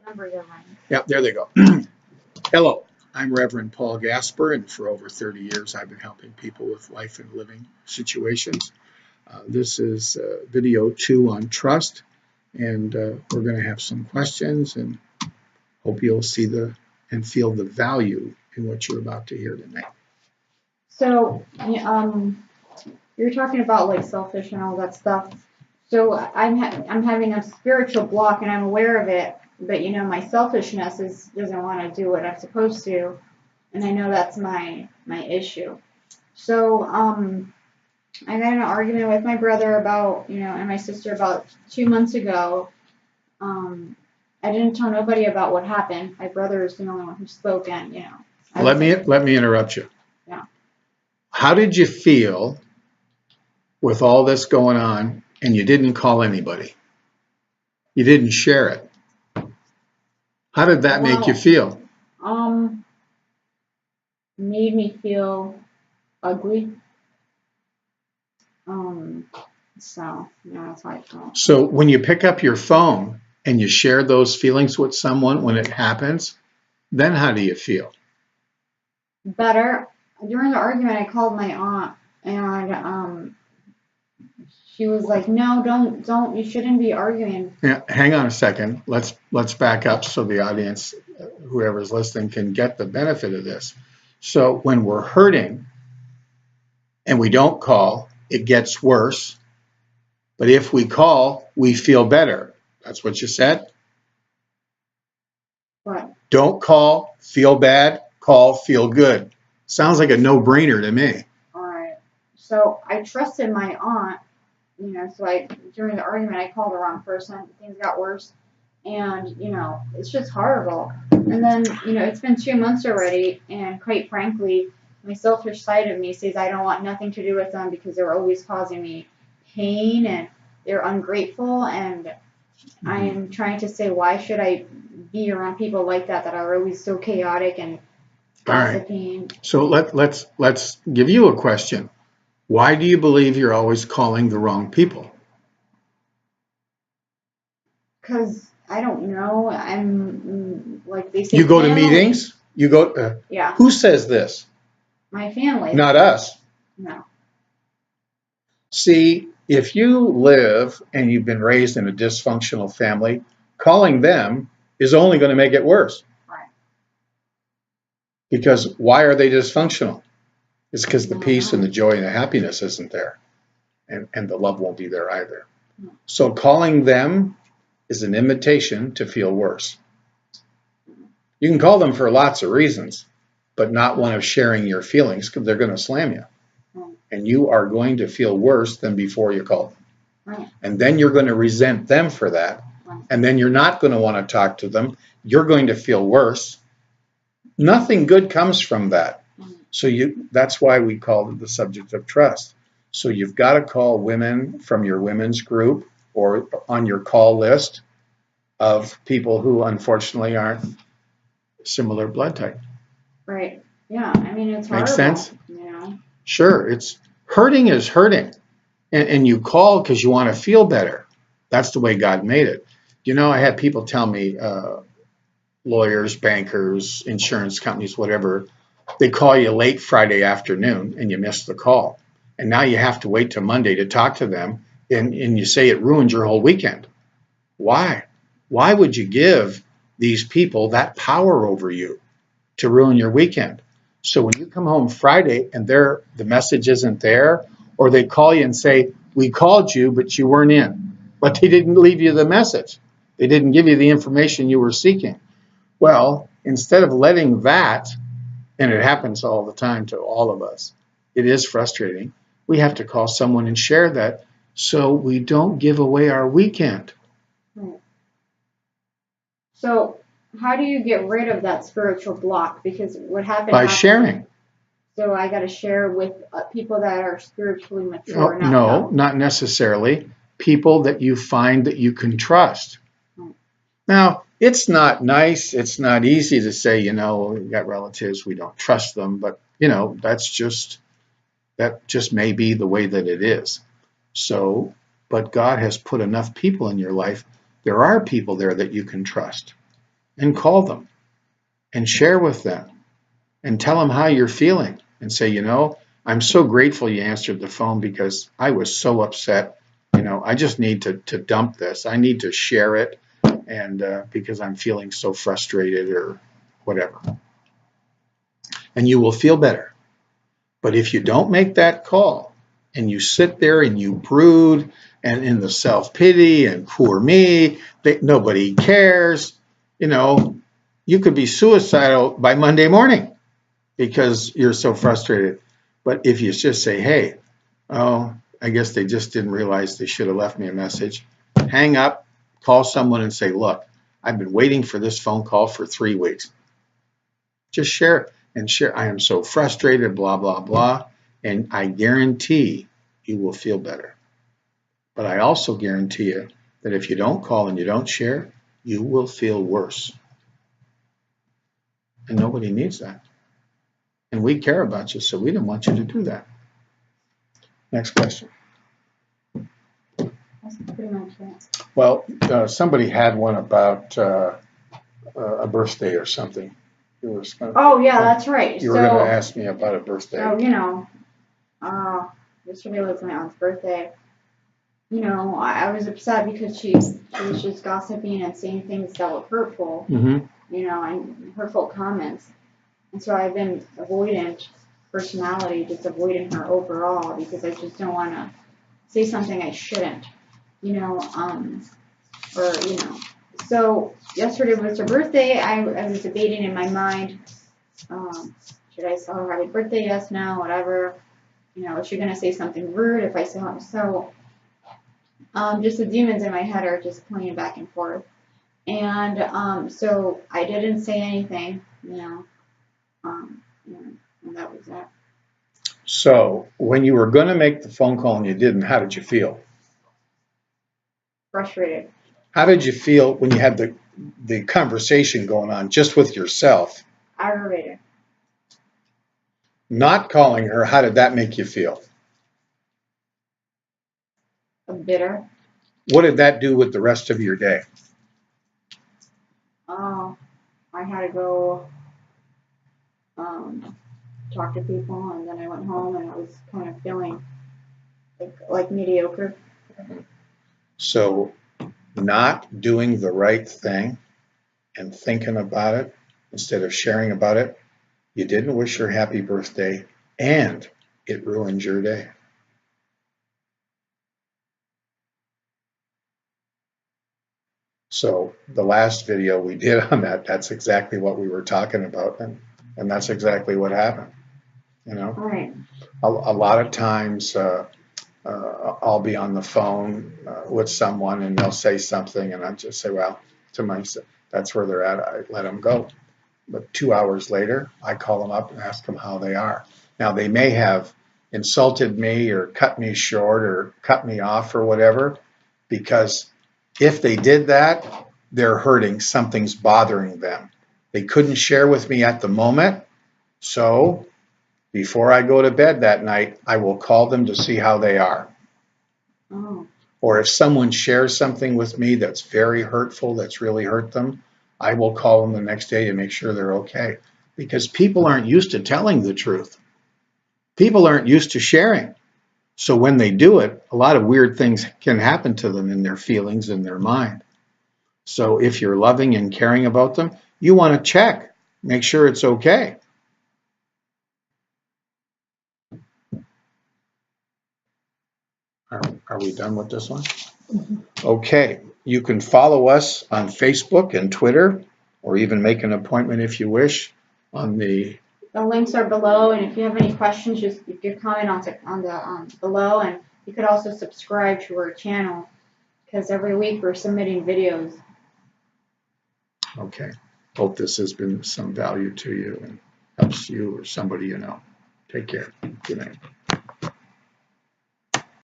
numbers are running. Yeah, there they go. Hello, I'm Reverend Paul Gaspar, and for over 30 years I've been helping people with life and living situations. This is video 2 on trust, and we're going to have some questions, and hope you'll see and feel the value in what you're about to hear tonight. So, you're talking about like selfish and all that stuff. So I'm having a spiritual block, and I'm aware of it. But my selfishness doesn't want to do what I'm supposed to, and I know that's my issue. So I got in an argument with my brother about and my sister about 2 months ago. I didn't tell nobody about what happened. My brother is the only one who spoke, and Let me interrupt you. Yeah. How did you feel with all this going on, and you didn't call anybody? You didn't share it. How did that make you feel? Made me feel ugly. So that's how I felt. So when you pick up your phone and you share those feelings with someone when it happens, then how do you feel? Better. During the argument, I called my aunt, and she was like, "No, don't. You shouldn't be arguing." Yeah, hang on a second. Let's back up so the audience, whoever's listening, can get the benefit of this. So when we're hurting and we don't call, it gets worse. But if we call, we feel better. That's what you said? What? Don't call, feel bad. Call, feel good. Sounds like a no-brainer to me. All right. So I trusted my aunt, so during the argument, I called the wrong person. Things got worse. And, it's just horrible. And then, it's been 2 months already. And quite frankly, my selfish side of me says I don't want nothing to do with them because they're always causing me pain and they're ungrateful. And I am trying to say, why should I be around people like that are always so chaotic and gossiping? All right. So let's give you a question. Why do you believe you're always calling the wrong people? Because I don't know. I'm like they say. You go to meetings. You go. Yeah. Who says this? My family. Not us. No. See, if you live and you've been raised in a dysfunctional family, calling them is only going to make it worse. Right. Because why are they dysfunctional? It's because the peace and the joy and the happiness isn't there. And the love won't be there either. No. So calling them is an invitation to feel worse. You can call them for lots of reasons, but not one of sharing your feelings, because they're going to slam you. And you are going to feel worse than before you called them. Right. And then you're going to resent them for that. Right. And then you're not going to want to talk to them. You're going to feel worse. Nothing good comes from that. So that's why we called it the subject of trust. So you've got to call women from your women's group or on your call list of people who unfortunately aren't similar blood type. Right. Yeah. I mean, it's horrible. Makes sense? Yeah. Sure. It's hurting is hurting. And you call because you want to feel better. That's the way God made it. I had people tell me, lawyers, bankers, insurance companies, whatever, they call you late Friday afternoon and you miss the call. And now you have to wait till Monday to talk to them. And you say it ruined your whole weekend. Why? Why would you give these people that power over you to ruin your weekend? So when you come home Friday and the message isn't there, or they call you and say, we called you, but you weren't in, but they didn't leave you the message. They didn't give you the information you were seeking. Well, instead of letting that, and it happens all the time to all of us, it is frustrating. We have to call someone and share that so we don't give away our weekend. Right. So how do you get rid of that spiritual block? Because what happened by sharing. So I got to share with people that are spiritually mature. No, not necessarily. People that you find that you can trust. Right. Now, it's not nice. It's not easy to say, we've got relatives, we don't trust them. But, that just may be the way that it is. So, but God has put enough people in your life. There are people there that you can trust. and call them and share with them and tell them how you're feeling and say, you know, I'm so grateful you answered the phone because I was so upset. You know, I just need to dump this. I need to share it, and because I'm feeling so frustrated or whatever. And you will feel better. But if you don't make that call and you sit there and you brood and in the self-pity and poor me, nobody cares, you know, you could be suicidal by Monday morning because you're so frustrated. But if you just say, hey, oh, I guess they just didn't realize they should have left me a message, hang up, call someone and say, look, I've been waiting for this phone call for 3 weeks. Just share it and share. I am so frustrated, blah, blah, blah. And I guarantee you will feel better. But I also guarantee you that if you don't call and you don't share, you will feel worse. And nobody needs that. And we care about you, so we don't want you to do that. Next question. That's pretty much it. Well, somebody had one about a birthday or something. Oh, yeah, that's right. You were So, going to ask me about a birthday. so, you know, yesterday was my aunt's birthday. You know, I was upset because she was just gossiping and saying things that were hurtful, Mm-hmm. you know, and hurtful comments. And so I've been avoidant personality, just avoiding her overall because I just don't want to say something I shouldn't, you know, or, you know. So yesterday was her birthday. I was debating in my mind, should I tell her happy birthday? Yes, no, whatever. You know, is she going to say something rude if I say something? So just the demons in my head are just playing back and forth. And so I didn't say anything, you know, and that was that. So when you were going to make the phone call and you didn't, how did you feel? Frustrated. How did you feel when you had the conversation going on just with yourself? Aggravated. Not calling her, how did that make you feel? Bitter. What did that do with the rest of your day? Oh, I had to go talk to people, and then I went home, and I was kind of feeling like mediocre. So not doing the right thing and thinking about it instead of sharing about it, you didn't wish her happy birthday, and it ruined your day. So the last video we did on that, that's exactly what we were talking about, and that's exactly what happened. You know, Right. a lot of times I'll be on the phone with someone and they'll say something, and I just say, well, to myself, that's where they're at. I let them go. But 2 hours later, I call them up and ask them how they are. Now, they may have insulted me or cut me short or cut me off or whatever, because if they did that, they're hurting. Something's bothering them. They couldn't share with me at the moment. So before I go to bed that night, I will call them to see how they are. Oh. Or if someone shares something with me that's very hurtful, that's really hurt them, I will call them the next day to make sure they're okay. Because people aren't used to telling the truth. People aren't used to sharing. So when they do it, a lot of weird things can happen to them in their feelings, in their mind. So if you're loving and caring about them, you want to check, make sure it's okay. Are we done with this one? Okay, you can follow us on Facebook and Twitter, or even make an appointment if you wish on the... The links are below, and if you have any questions, just you can comment on the below, and you could also subscribe to our channel because every week we're submitting videos. Okay, hope this has been some value to you and helps you or somebody you know. Take care. Good night.